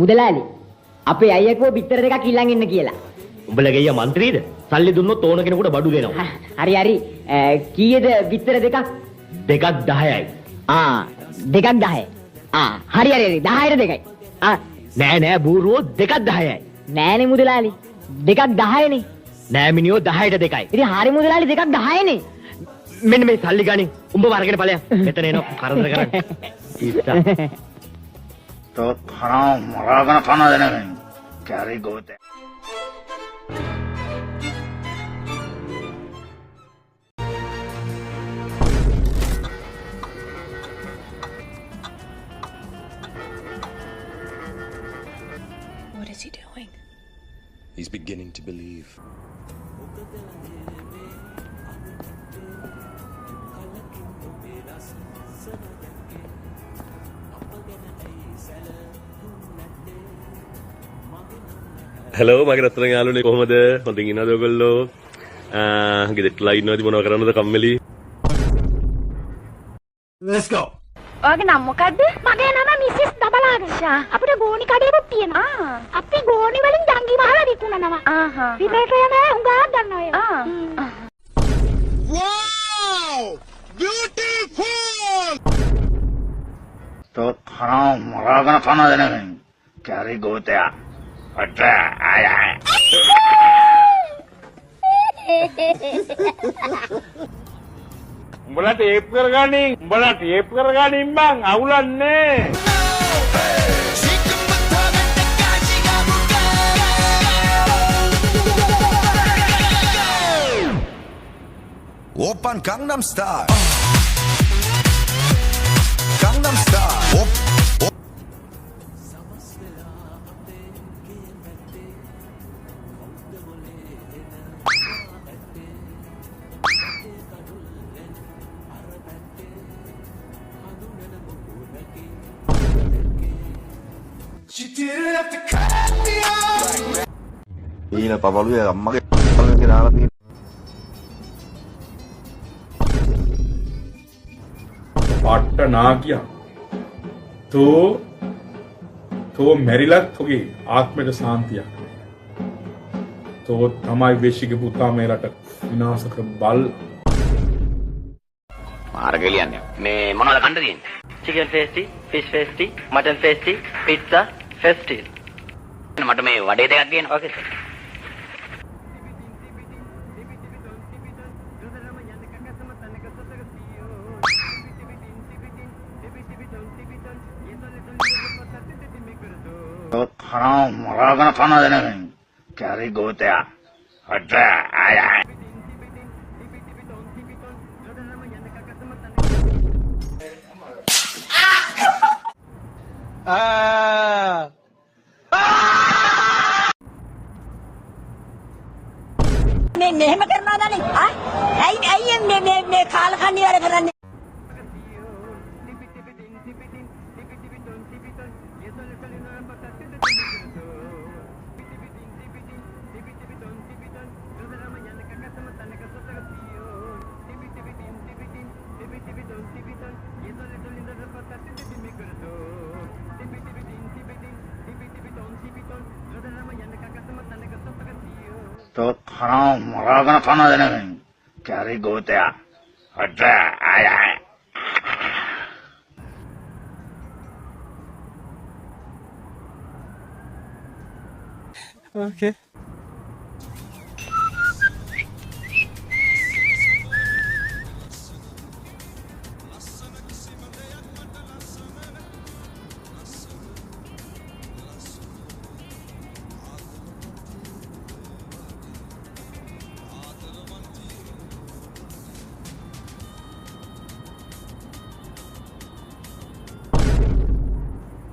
මුදලාලි අපේ අයියකෝ පිටර දෙකක් ඊළඟ ඉන්න කියලා. උඹලගේ අයියා മന്ത്രിද? සල්ලි දුන්නොත් ඕන කෙනෙකුට බඩු දෙනවා. හරි හරි. කීයද පිටර දෙකක්? දෙකක් 10යි. දෙකක් 10. හරි හරි 10ට දෙකයි. නෑ බූරුවෝ දෙකක් 10යි. නෑනේ මුදලාලි. දෙකක් 10නේ. නෑ මිනිහෝ 10ට දෙකයි. ඉතින් හරි මුදලාලි දෙකක් 10නේ. මෙන්න මේ සල්ලි ගානේ උඹ වරගෙන ඵලයක්. මෙතන එනවා කරදර කරන්නේ. ඉස්සා. तो खाना मरागना खाना देने में क्या रे गोते What is he doing? He's beginning to believe. Hello මගේ රත්තරන් යාළුවනේ කොහමද? හොඳින් ඉන්නවද ඔයගොල්ලෝ? ගෙදරටලා ඉන්නවද මොනව කරන්නද කම්මැලි? Let's go. ඔයාගේ නම මොකද්ද? මගේ නම මිසිස් දබලාගෂා. අපිට ගෝණි කඩේකුත් තියෙනවා. අපි ගෝණි වලින් ජංගි මහලා විකුණනවා. පිටේට යන හුඟා ගන්නවා. Wow! Beautiful! तो खाना मरागना खाना देने में क्या रे गोते अच्छा आया උඹලා ටේප් කරගනින් බං අවුලන්නේ Open Gangnam Style. Gangnam Style. ඊන පවලුවේ අම්මගේ පවලුවේ දාලා තියෙන පට්ට නාකියා තෝ මැරිලත් ඔගේ ආත්මයට සාන්තියක් තෝ තමයි වෙෂිගේ පුතා මේ රට විනාශ කර බල් මාර්ගලියන්නේ මේ මොනවද කන්න තියෙන්නේ? chicken pasty, fish pasty, mutton pasty, pizza, pasty. මට මේ වඩේ දෙකක් ගේන්න. Okay sir. तो खाना मरागना खाना देने में क्या रे गोते अच्छा आया මේ මෙහෙම කරනවද නේ? ඇයි මේ කාලකන්ණි වැඩ කරන්නේ? तो खाना मरागना खाना देने में क्या रे गोते अच्छा आया Okay.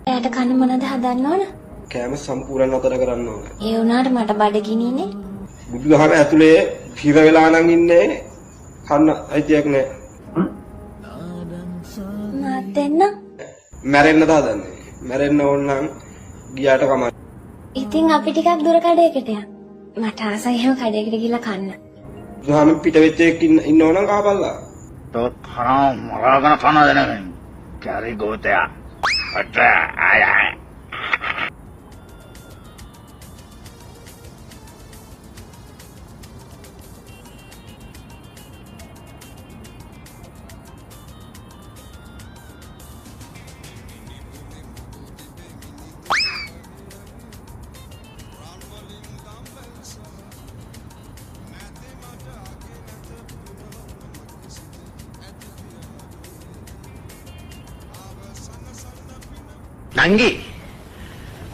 එයාට කන්න මොනවද හදන්න ඕන? කෑම සම්පූර්ණ නතර කරන්න ඕන. ඒ වුණාට මට බඩගිනිනේ. බුදුදහම ඇතුලේ හිර වෙලා නම් ඉන්නේ කන්න අයිතියක් නැහැ. මාත් දෙන්න. මැරෙන්නද හදන්නේ. මැරෙන්න ඕන නම් ගියාට කමක්. ඉතින් අපි ටිකක් දුර කඩේකට යන්න. මට ආසයි එහෙම කඩේකට ගිහලා කන්න. බුදුදහම පිට වෙච්ච එකක් ඉන්නව නම් කාපල්ලා. तो खाना मरागना खाना देने में क्या रे गोते अच्छा आया නංගි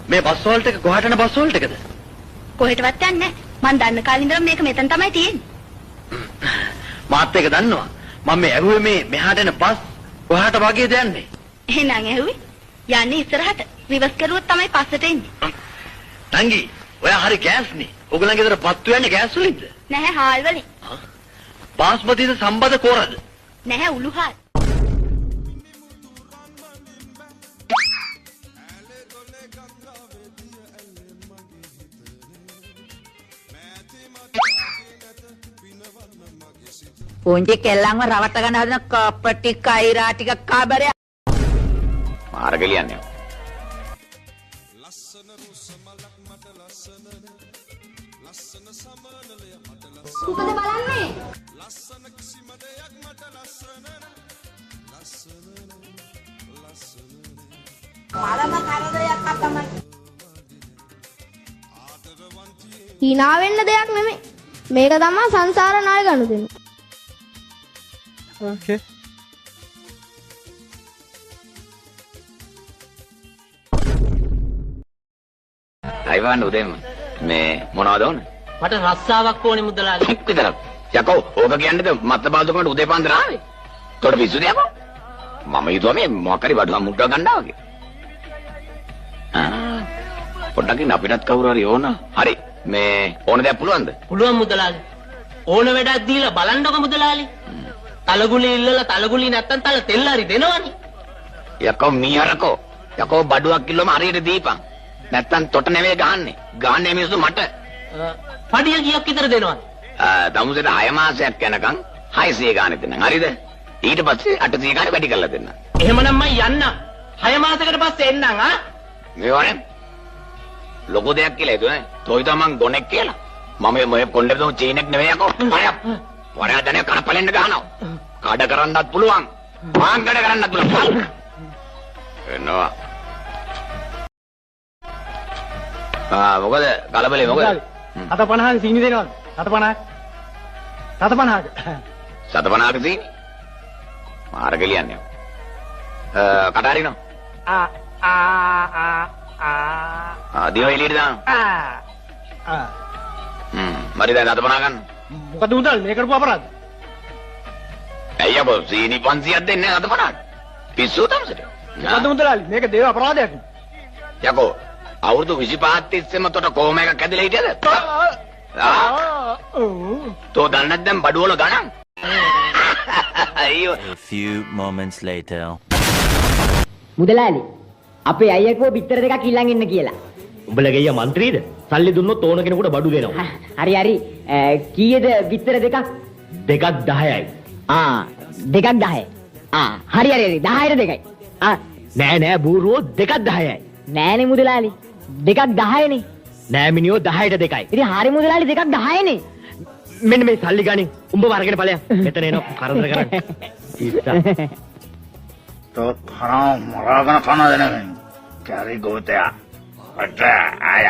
මේ බස් වලට එක කොහාට යන බස් වලට එකද? කොහෙටවත් යන්නේ නැහැ. මං දන්න කාලේ ඉඳන් මේක මෙතන තමයි තියෙන්නේ. මාත් එක දන්නවා. මම මේ ඇහුවේ මේ මෙහාට එන බස් කොහාට වගේද යන්නේ? එහෙනම් ඇහුවේ යන්නේ ඉස්සරහට. රිවර්ස් කරුවොත් තමයි පස්සට එන්නේ. නංගි ඔයා හරි ගෑස්නේ. ඔයගලන්ගේ දර පත්තු යන්නේ ගෑස් වලින්ද? නැහැ හාල් වලින්. බාස්මතිද සම්බද කොරද? නැහැ උළු හාල්. පුංචි කෙල්ලන්ව රවට්ට ගන්න හදන කපටි කයිරා ටික කාබරය මාර්ගලියන්නේ. මොකද බලන්නේ? මරම කරදරයක් අතමයි. hina වෙන්න දෙයක් නෙමෙයි. මේක තමයි සංසාර ණය ගනුදෙනු. Okay. අයිවන් උදේම මේ මොනවද ඕන? මට රස්සාවක් ඕනේ මුදලාලි. විතරක්. යකෝ ඕක කියන්නේද මත්ත බාල්දුකමට උදේ පාන්දර ආවේ? තොට පිස්සුද යකෝ? මම හිතුවා මේ මොකක් හරි වඩුවක් මුට්ටව ගන්නවා වගේ. පොඩ්ඩක් ඉන්න අපිටත් කවුරු හරි ඕන. හරි. මේ ඕන දෙයක් පුළුවන්ද? පුළුවන් මුදලාලි. ඕන වැඩක් දීලා බලන්නකො මුදලාලි. තලගුලි ඉල්ලලා තලගුලි නැත්තම් තල තෙල් හරි දෙනවනේ. යකෝ මීහරකෝ. යකෝ බඩුවක් කිල්ලම හරියට දීපන්. නැත්තම් තොට නෙවෙයි ගහන්නේ. ගහන්නේ මිනිස්සු මට. පඩිය කීයක් විතර දෙනවද? දමුසෙට 6 මාසයක් යනකම් 600 ගානේ දෙන්නම්. හරිද? ඊට පස්සේ 800 ගානේ වැඩි කරලා දෙන්නම්. එහෙමනම් මම යන්න. 6 මාසයකට පස්සේ එන්නම් ආ. මේ වනේ ලොකු දෙයක් කියලා හිතුවේ. තෝයි තමන් ගොනෙක් කියලා. මම මේ කොණ්ඩේ දුම් චීනෙක් නෙවෙයි යකෝ. වරයා දැනේ කරපලෙන්න ගහනවා. කඩ කරන්නත් පුළුවන්. මාං කඩ කරන්නත් පුළුවන්. එනවා. මොකද කලබලේ මොකද? 750 සීනි දෙනවද? 750. 750. 750 සීනි. මාර්ගලියන්නේ. කටහරිනෝ. දිව එළියට දාන්න. මරි දැන් 750 ගන්න. මොකද මුදල් මේ කරපු අපරාධ? ඇයි අපෝ සීනි 500ක් දෙන්නේ 750ක්. පිස්සු තමසට. මොකද මුදලාලි මේක දේව අපරාධයක්. යකෝ අවුරුදු 25ක් තිස්සෙම තොට කොහොම එකක් ඇදලා හිටියද? තෝ දන්නේ නැත්නම් බඩුවල ගණන්. අයියෝ. A few moments later. මුදලාලි අපේ අයියකෝ බිත්තර දෙකක් ඉල්ලන් ඉන්න කියලා. උඹලගේ අයියා മന്ത്രിද? සල්ලි දුන්නොත් ඕන කෙනෙකුට බඩු දෙනවා. හරි හරි කීයද බිත්තර දෙකක්? දෙකක් 10යි. දෙකක් 10. හරි හරි 10ට දෙකයි. නෑ නෑ බූරුවෝ දෙකක් 10යි. නෑනේ මුදලාලි දෙකක් 10නේ. නෑ මිනිහෝ 10ට දෙකයි. ඉතින් හරි මුදලාලි දෙකක් 10නේ. මෙන්න මේ සල්ලි ගනින් උඹ වරගෙන ඵලයක්. මෙතන එනවා කරදර කරන්නේ. ඉස්සා. තෝ හරාම් මරාගෙන කනද නෙමෙයි. කැරි ගෝතයා. අට ආය.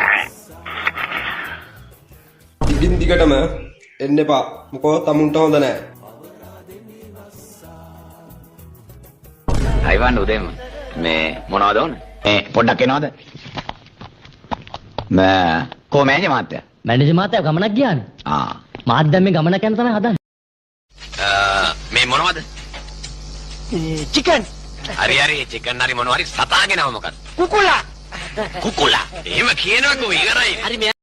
ඉදින් දිගටම එන්න එපා. මොකෝ තමුන්ට හොඳ නැහැ. අයිවන් උදේම මේ මොනවද ඕන? පොඩ්ඩක් එනවද? කොහොමද මාත්‍යා? මැනේජර් මාත්‍යා ගමනක් ගියානේ. මාත් දැන් මේ ගමනක් යන තමයි හදන්නේ. මේ මොනවද? චිකන්. හරි හරි චිකන් හරි මොනවා හරි සතාගෙනව මොකද? කුකුලා. කුකුලා. එහෙම කියනකො ඉවරයි. හරි